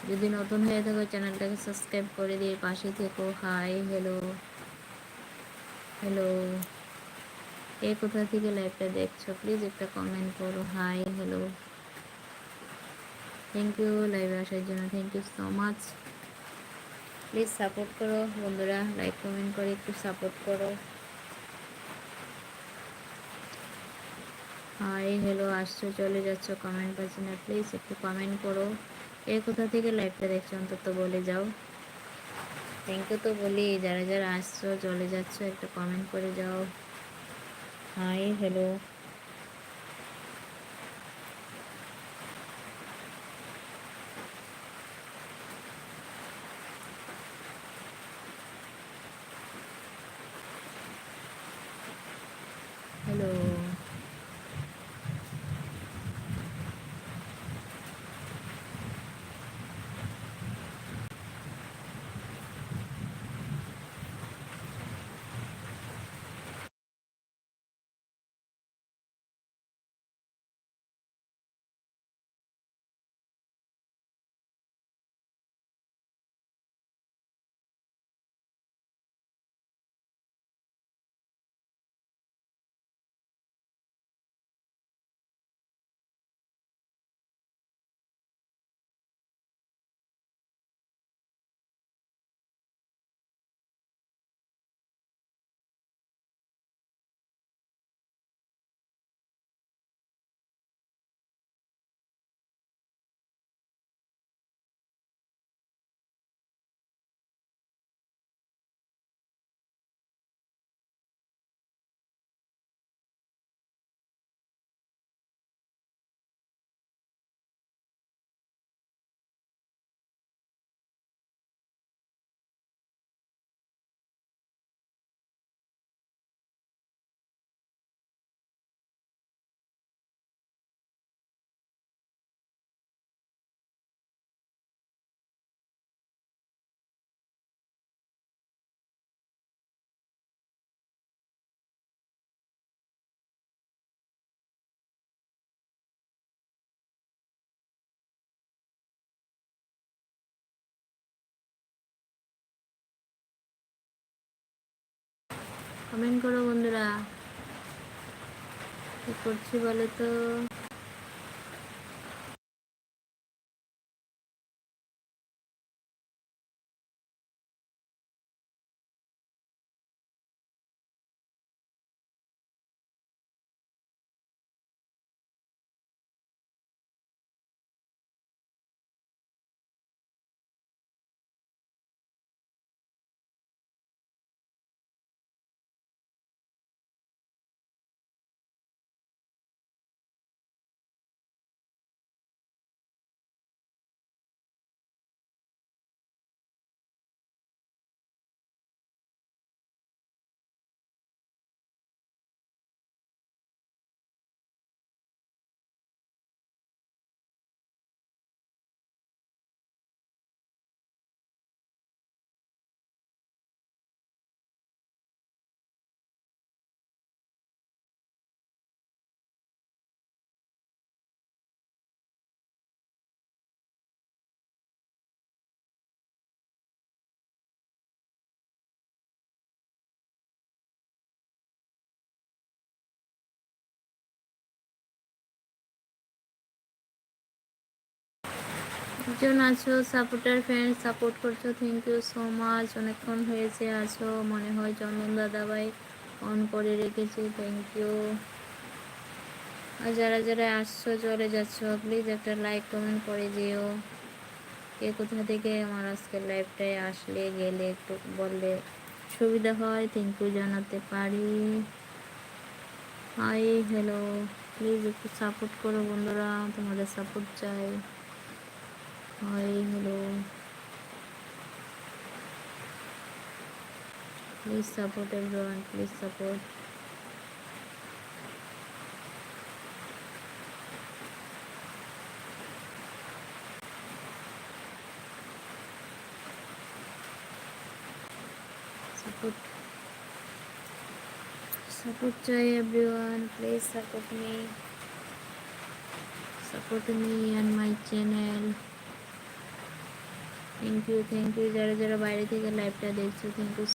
যদি নতুন হয়ে থাকো চ্যানেলটাকে সাবস্ক্রাইব করে দিয়ে পাশে থেকো। হাই হ্যালো হ্যালো, কে কোথা থেকে লাইভটা দেখছো প্লিজ একটা কমেন্ট করো। হাই হ্যালো, থ্যাংক ইউ লাইভে আসার জন্য, thank you so much. Please support করো বন্ধুরা, লাইক কমেন্ট করে একটু সাপোর্ট করো। হাই হ্যালো, আসছো চলে যাচ্ছ, কমেন্ট পাচ্ছি না, প্লিজ একটু কমেন্ট করো। কে কোথা থেকে লাইভটা দেখছো অন্তত বলে যাও। থ্যাংক ইউ তো বলি, যারা যারা আসছো চলে যাচ্ছ একটা কমেন্ট করে যাও। Hi hello, hello. কমেন্ট করো বন্ধুরা, কি করছি বলো তো। একজন আছো সাপোর্টার ফ্রেন্ড, সাপোর্ট করছো, থ্যাংক ইউ সো মাচ। অনেকক্ষণ হয়েছে আছো মনে হয়, চন্দন দাদাভাই অন করে রেখেছে, থ্যাংক ইউ। আর যারা যারা আসছো চলে যাচ্ছ প্লিজ একটা লাইক কমেন্ট করে দিও। কে কোথা থেকে আমার আজকের লাইভটায় আসলে গেলে একটু বললে সুবিধা হয়, থ্যাংক ইউ জানাতে পারি। হাই হ্যালো, প্লিজ একটু সাপোর্ট করো বন্ধুরা, তোমাদের সাপোর্ট চাই। Hi hello, please support everyone, please support. Support support চাই everyone, please support me and my channel. Thank you যারা যারা বাইরে থেকে লাইভটা দেখছো, থ্যাংক ইউ